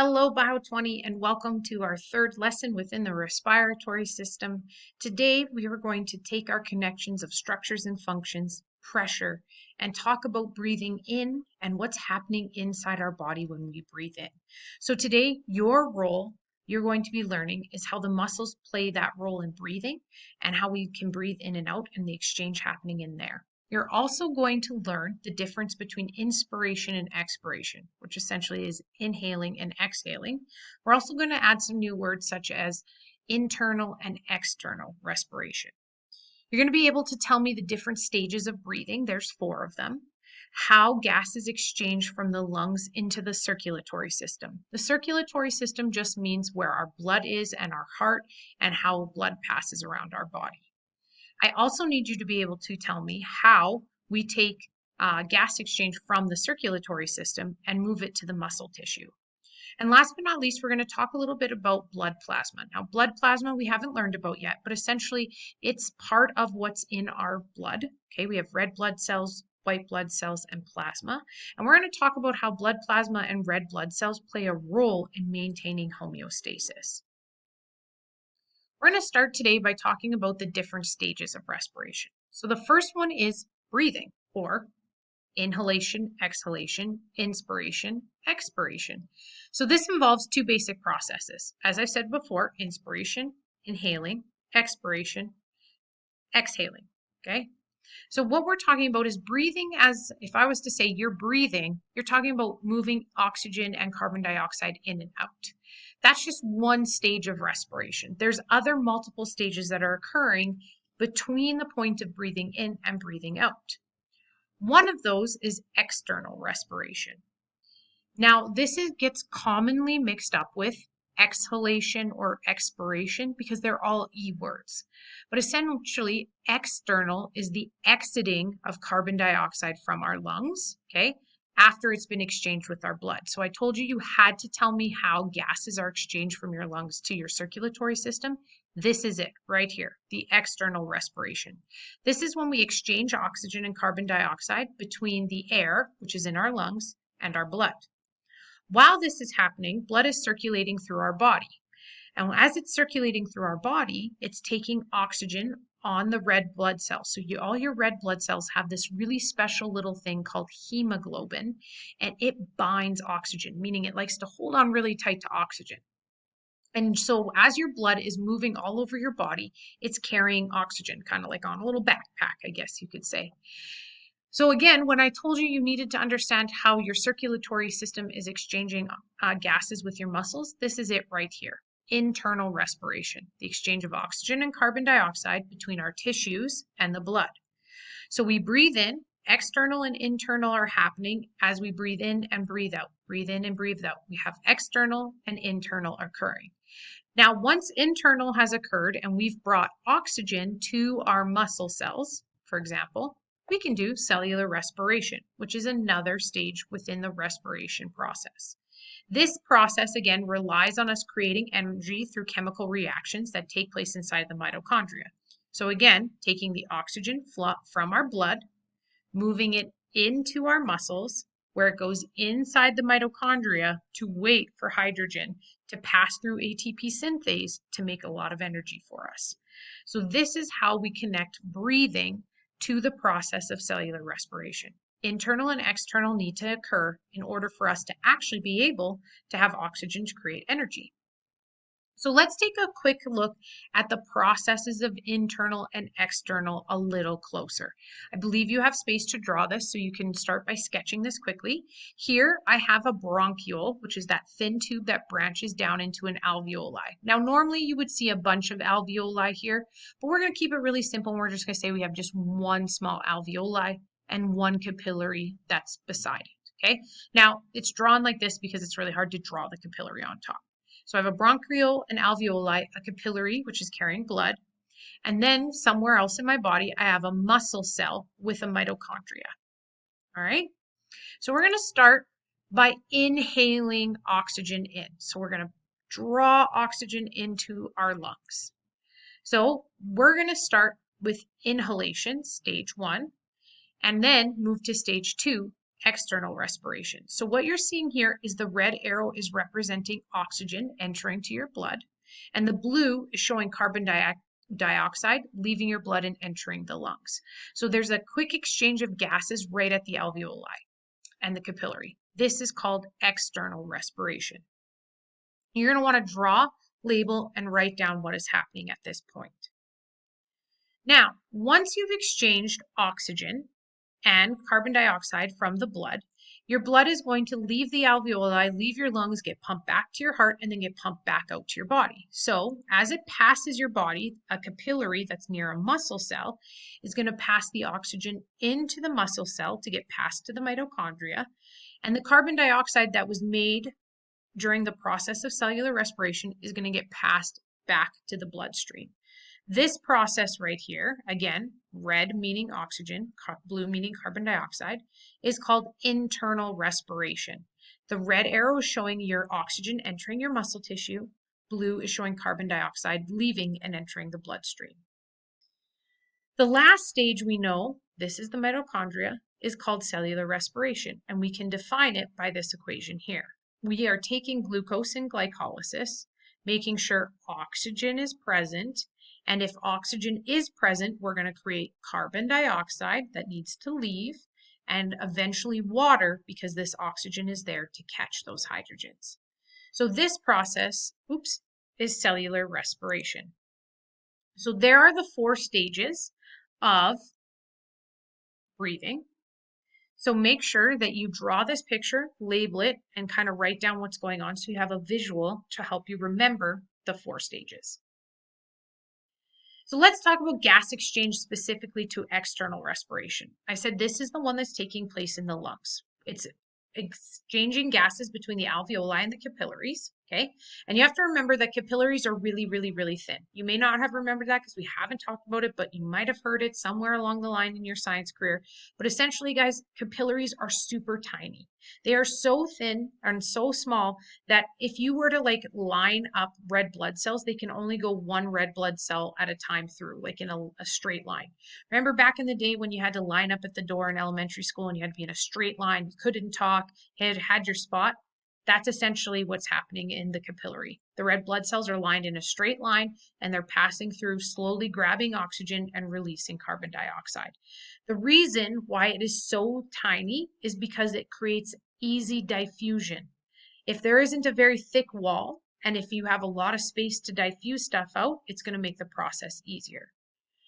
Hello, Bio 20, and welcome to our third lesson within the respiratory system. Today, we are going to take our connections of structures and functions, pressure, and talk about breathing in and what's happening inside our body when we breathe in. So today, your role you're going to be learning is how the muscles play that role in breathing and how we can breathe in and out and the exchange happening in there. You're also going to learn the difference between inspiration and expiration, which essentially is inhaling and exhaling. We're also going to add some new words such as internal and external respiration. You're going to be able to tell me the different stages of breathing. There's 4 of them. How gas is exchanged from the lungs into the circulatory system. The circulatory system just means where our blood is and our heart and how blood passes around our body. I also need you to be able to tell me how we take gas exchange from the circulatory system and move it to the muscle tissue. And last but not least, we're going to talk a little bit about blood plasma. Now, blood plasma we haven't learned about yet, but essentially it's part of what's in our blood. Okay, we have red blood cells, white blood cells, and plasma. And we're going to talk about how blood plasma and red blood cells play a role in maintaining homeostasis. We're going to start today by talking about the different stages of respiration. So the first one is breathing, or inhalation, exhalation, inspiration, expiration. So this involves 2 basic processes. As I said before, inspiration, inhaling, expiration, exhaling, okay? So what we're talking about is breathing as, if I was to say you're breathing, you're talking about moving oxygen and carbon dioxide in and out. That's just one stage of respiration. There's other multiple stages that are occurring between the point of breathing in and breathing out. One of those is external respiration. Now, this gets commonly mixed up with exhalation or expiration because they're all E words. But essentially, external is the exiting of carbon dioxide from our lungs, okay, after it's been exchanged with our blood. So I told you you had to tell me how gases are exchanged from your lungs to your circulatory system. This is it right here, the external respiration. This is when we exchange oxygen and carbon dioxide between the air, which is in our lungs, and our blood. While this is happening, blood is circulating through our body. And as it's circulating through our body, it's taking oxygen on the red blood cells. So all your red blood cells have this really special little thing called hemoglobin, and it binds oxygen, meaning it likes to hold on really tight to oxygen. And so as your blood is moving all over your body, it's carrying oxygen, kind of like on a little backpack, I guess you could say. So again, when I told you you needed to understand how your circulatory system is exchanging gases with your muscles, this is it right here. Internal respiration, the exchange of oxygen and carbon dioxide between our tissues and the blood. So we breathe in, external and internal are happening as we breathe in and breathe out. Breathe in and breathe out. We have external and internal occurring. Now, once internal has occurred and we've brought oxygen to our muscle cells, for example, we can do cellular respiration, which is another stage within the respiration process. This process, again, relies on us creating energy through chemical reactions that take place inside the mitochondria. So again, taking the oxygen from our blood, moving it into our muscles, where it goes inside the mitochondria to wait for hydrogen to pass through ATP synthase to make a lot of energy for us. So this is how we connect breathing to the process of cellular respiration. Internal and external need to occur in order for us to actually be able to have oxygen to create energy. So let's take a quick look at the processes of internal and external a little closer. I believe you have space to draw this, so you can start by sketching this quickly. Here I have a bronchiole, which is that thin tube that branches down into an alveoli. Now normally you would see a bunch of alveoli here, but we're going to keep it really simple. We're just going to say we have just one small alveoli and one capillary that's beside it. Okay, now it's drawn like this because it's really hard to draw the capillary on top. So I have a bronchiole, an alveoli, a capillary, which is carrying blood, and then somewhere else in my body, I have a muscle cell with a mitochondria. All right? So we're going to start by inhaling oxygen in. So we're going to draw oxygen into our lungs. So we're going to start with inhalation, stage 1, and then move to stage 2, external respiration. So what you're seeing here is the red arrow is representing oxygen entering to your blood, and the blue is showing carbon dioxide leaving your blood and entering the lungs. So there's a quick exchange of gases right at the alveoli and the capillary. This is called external respiration. You're going to want to draw, label, and write down what is happening at this point. Now, once you've exchanged oxygen and carbon dioxide from the blood, your blood is going to leave the alveoli, leave your lungs, get pumped back to your heart, and then get pumped back out to your body. So as it passes your body, a capillary that's near a muscle cell is going to pass the oxygen into the muscle cell to get passed to the mitochondria. And the carbon dioxide that was made during the process of cellular respiration is going to get passed back to the bloodstream. This process right here, again, red meaning oxygen, blue meaning carbon dioxide, is called internal respiration. The red arrow is showing your oxygen entering your muscle tissue. Blue is showing carbon dioxide leaving and entering the bloodstream. The last stage we know, this is the mitochondria, is called cellular respiration, and we can define it by this equation here. We are taking glucose in glycolysis, making sure oxygen is present, and if oxygen is present, we're going to create carbon dioxide that needs to leave, and eventually water, because this oxygen is there to catch those hydrogens. So this process, is cellular respiration. So there are the 4 stages of breathing. So make sure that you draw this picture, label it, and kind of write down what's going on so you have a visual to help you remember the 4 stages. So let's talk about gas exchange specifically to external respiration. I said this is the one that's taking place in the lungs. It's exchanging gases between the alveoli and the capillaries, okay? And you have to remember that capillaries are really, really, really thin. You may not have remembered that because we haven't talked about it, but you might have heard it somewhere along the line in your science career. But essentially, guys, capillaries are super tiny. They are so thin and so small that if you were to line up red blood cells, they can only go 1 red blood cell at a time through, like in a straight line. Remember back in the day when you had to line up at the door in elementary school and you had to be in a straight line, you couldn't talk, you had your spot? That's essentially what's happening in the capillary. The red blood cells are lined in a straight line and they're passing through, slowly grabbing oxygen and releasing carbon dioxide. The reason why it is so tiny is because it creates easy diffusion. If there isn't a very thick wall, and if you have a lot of space to diffuse stuff out, it's going to make the process easier.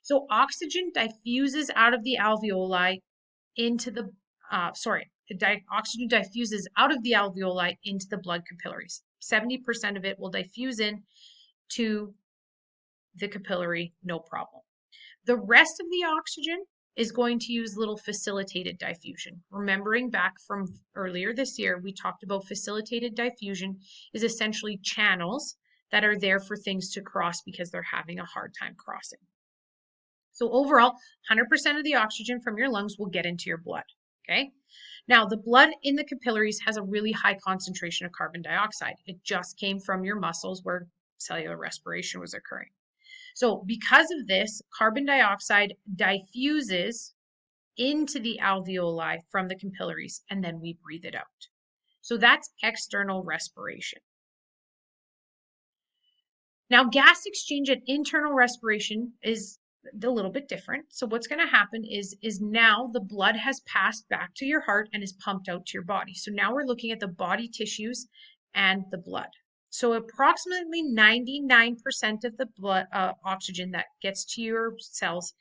So oxygen diffuses out of the alveoli into the, oxygen diffuses out of the alveoli into the blood capillaries. 70% of it will diffuse in to the capillary, no problem. The rest of the oxygen is going to use little facilitated diffusion. Remembering back from earlier this year, we talked about facilitated diffusion is essentially channels that are there for things to cross because they're having a hard time crossing. So overall, 100% of the oxygen from your lungs will get into your blood, okay? Now, the blood in the capillaries has a really high concentration of carbon dioxide. It just came from your muscles where cellular respiration was occurring. So because of this, carbon dioxide diffuses into the alveoli from the capillaries, and then we breathe it out. So that's external respiration. Now, gas exchange and internal respiration is a little bit different. So what's going to happen is now the blood has passed back to your heart and is pumped out to your body. So now we're looking at the body tissues and the blood. So approximately 99% of the blood oxygen that gets to your cells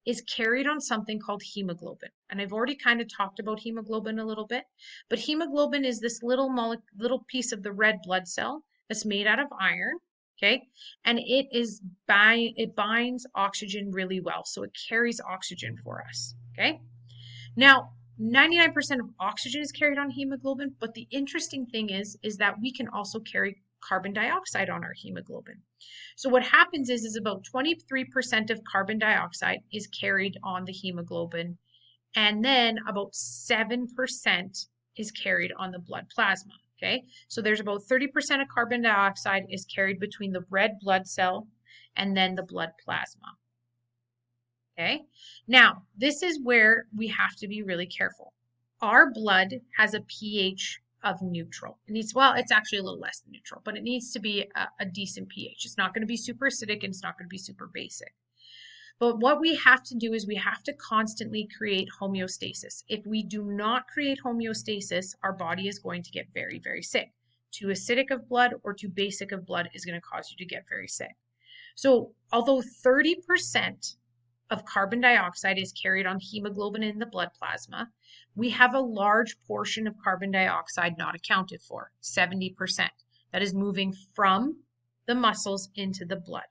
is carried on something called hemoglobin. And I've already kind of talked about hemoglobin a little bit, but hemoglobin is this little piece of the red blood cell that's made out of iron, okay? And it binds oxygen really well, so it carries oxygen for us, okay? Now, 99% of oxygen is carried on hemoglobin, but the interesting thing is that we can also carry carbon dioxide on our hemoglobin. So what happens is about 23% of carbon dioxide is carried on the hemoglobin, and then about 7% is carried on the blood plasma, okay? So there's about 30% of carbon dioxide is carried between the red blood cell and then the blood plasma. Okay, now this is where we have to be really careful. our blood has a pH of neutral. It needs, well, it's actually a little less than neutral, but it needs to be a decent pH. It's not going to be super acidic and it's not going to be super basic. But what we have to do is we have to constantly create homeostasis. If we do not create homeostasis, our body is going to get very, very sick. Too acidic of blood or too basic of blood is going to cause you to get very sick. So although 30% of carbon dioxide is carried on hemoglobin in the blood plasma, we have a large portion of carbon dioxide not accounted for, 70%, that is moving from the muscles into the blood.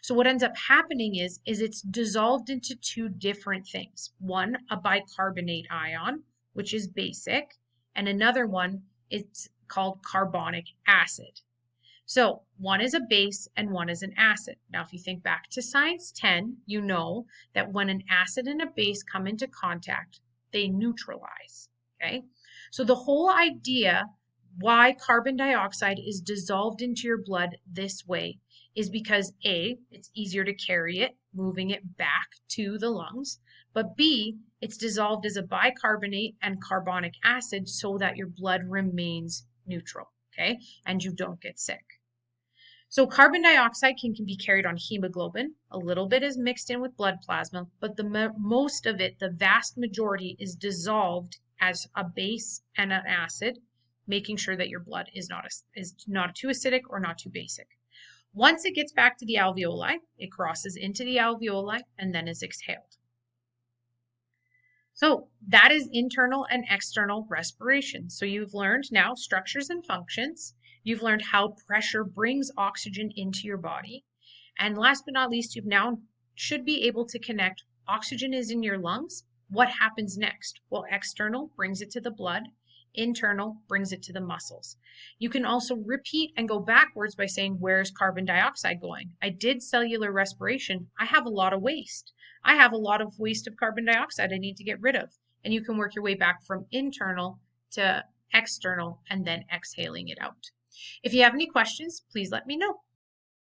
So what ends up happening is it's dissolved into two different things. One, a bicarbonate ion, which is basic, and another one is called carbonic acid. So one is a base and one is an acid. Now, if you think back to Science 10, you know that when an acid and a base come into contact, they neutralize, okay? So the whole idea why carbon dioxide is dissolved into your blood this way is because A, it's easier to carry it, moving it back to the lungs, but B, it's dissolved as a bicarbonate and carbonic acid so that your blood remains neutral, okay? And you don't get sick. So carbon dioxide can be carried on hemoglobin. A little bit is mixed in with blood plasma, but most of it, the vast majority, is dissolved as a base and an acid, making sure that your blood is not too acidic or not too basic. Once it gets back to the alveoli, it crosses into the alveoli and then is exhaled. So that is internal and external respiration. So you've learned now structures and functions. You've learned how pressure brings oxygen into your body. And last but not least, you've now should be able to connect oxygen is in your lungs. What happens next? Well, external brings it to the blood. Internal brings it to the muscles. You can also repeat and go backwards by saying, where's carbon dioxide going? I did cellular respiration. I have a lot of waste. I have a lot of waste of carbon dioxide I need to get rid of. And you can work your way back from internal to external and then exhaling it out. If you have any questions, please let me know.